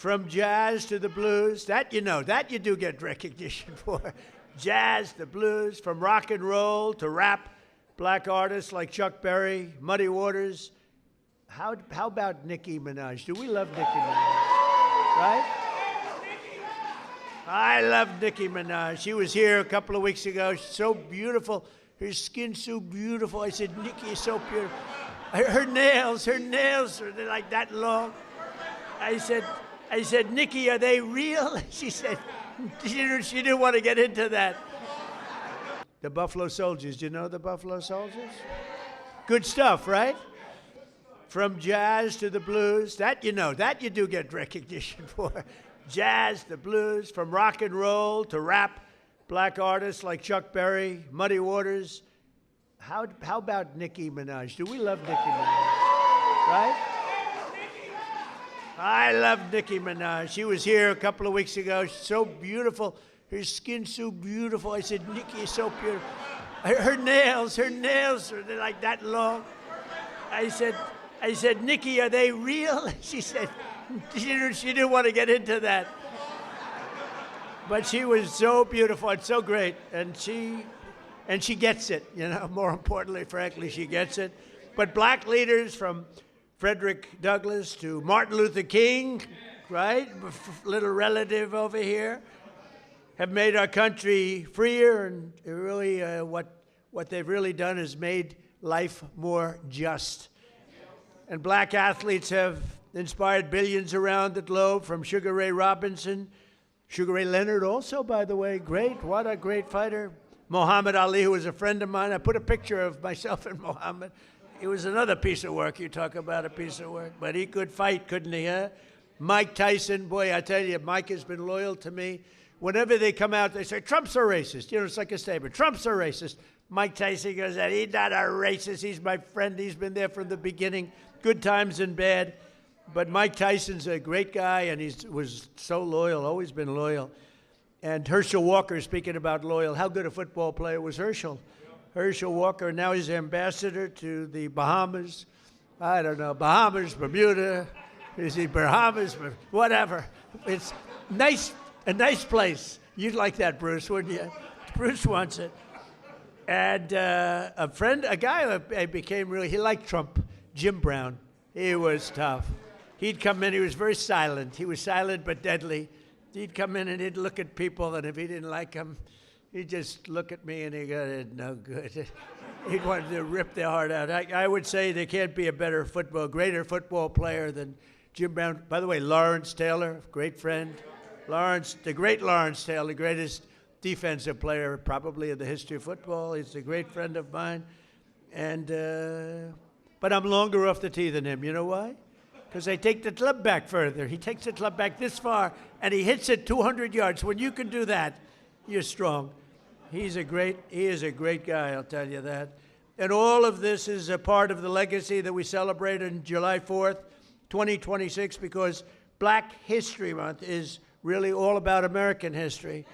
From jazz to the blues, that you know, that you do get recognition for. Jazz, the blues, from rock and roll to rap, black artists like Chuck Berry, Muddy Waters. How about Nicki Minaj? Do we love Nicki Minaj? Right? I love Nicki Minaj. She was here a couple of weeks ago. She's so beautiful. Her skin's so beautiful. I said, Nicki is so beautiful. Her nails are like that long. I said, Nicki, are they real? She said, she didn't want to get into that. The Buffalo Soldiers, do you know the Buffalo Soldiers? Good stuff, right? From jazz to the blues, that you know, that you do get recognition for. Jazz, the blues, from rock and roll to rap, black artists like Chuck Berry, Muddy Waters. How about Nicki Minaj? Do we love Nicki Minaj? Right? I love Nicki Minaj. She was here a couple of weeks ago. She's so beautiful. Her skin's so beautiful. I said, Nicki is so beautiful. Her nails are like that long. I said, Nicki, are they real? She said, she didn't want to get into that. But she was so beautiful and so great. And she gets it, you know, more importantly, frankly, she gets it. But black leaders from Frederick Douglass to Martin Luther King, right? Little relative over here, have made our country freer, and really what they've really done is made life more just. And black athletes have inspired billions around the globe, from Sugar Ray Robinson, Sugar Ray Leonard also, by the way, great, what a great fighter. Muhammad Ali, who was a friend of mine. I put a picture of myself and Muhammad. It was another piece of work. You talk about a piece of work. But he could fight, couldn't he, huh? Mike Tyson, boy, I tell you, Mike has been loyal to me. Whenever they come out, they say, Trump's a racist. You know, it's like a statement. Trump's a racist. Mike Tyson goes, he's not a racist. He's my friend. He's been there from the beginning, good times and bad. But Mike Tyson's a great guy, and he was so loyal, always been loyal. And Herschel Walker, speaking about loyal, how good a football player was Herschel? Herschel Walker, now he's ambassador to the Bahamas. I don't know, Bahamas, Bermuda, is he Bahamas, whatever. It's nice, a nice place. You'd like that, Bruce, wouldn't you? Bruce wants it. And a guy I became really, he liked Trump, Jim Brown. He was tough. He'd come in, he was very silent. He was silent but deadly. He'd come in and he'd look at people, and if he didn't like them, he'd just look at me and he'd go, it's no good. He wanted to rip their heart out. I would say there can't be a greater football player than Jim Brown. By the way, Lawrence Taylor, great friend. The great Lawrence Taylor, the greatest defensive player probably in the history of football. He's a great friend of mine. But I'm longer off the tee than him. You know why? Because I take the club back further. He takes the club back this far, and he hits it 200 yards. When you can do that, you're strong. He is a great guy, I'll tell you that. And all of this is a part of the legacy that we celebrate on July 4th, 2026, because Black History Month is really all about American history.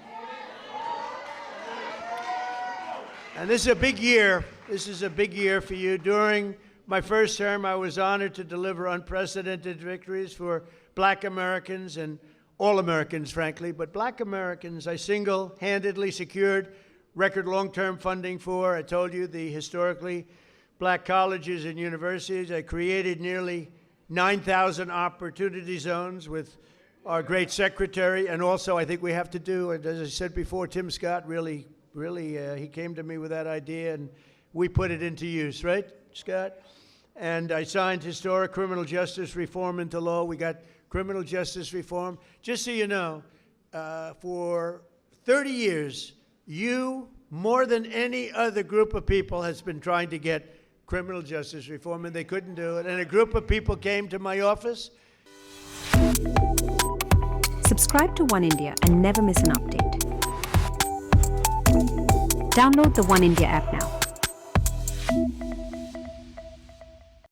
And this is a big year. This is a big year for you. During my first term, I was honored to deliver unprecedented victories for Black Americans and all Americans, frankly, but Black Americans I single-handedly secured record long-term funding for. I told you, the historically Black colleges and universities. I created nearly 9,000 opportunity zones with our great secretary, and also I think we have to do, and as I said before, Tim Scott really, he came to me with that idea, and we put it into use, right, Scott? And I signed historic criminal justice reform into law. We got criminal justice reform. Just so you know, for 30 years, you, more than any other group of people, has been trying to get criminal justice reform, and they couldn't do it. And a group of people came to my office. Subscribe to Oneindia and never miss an update. Download the Oneindia app now.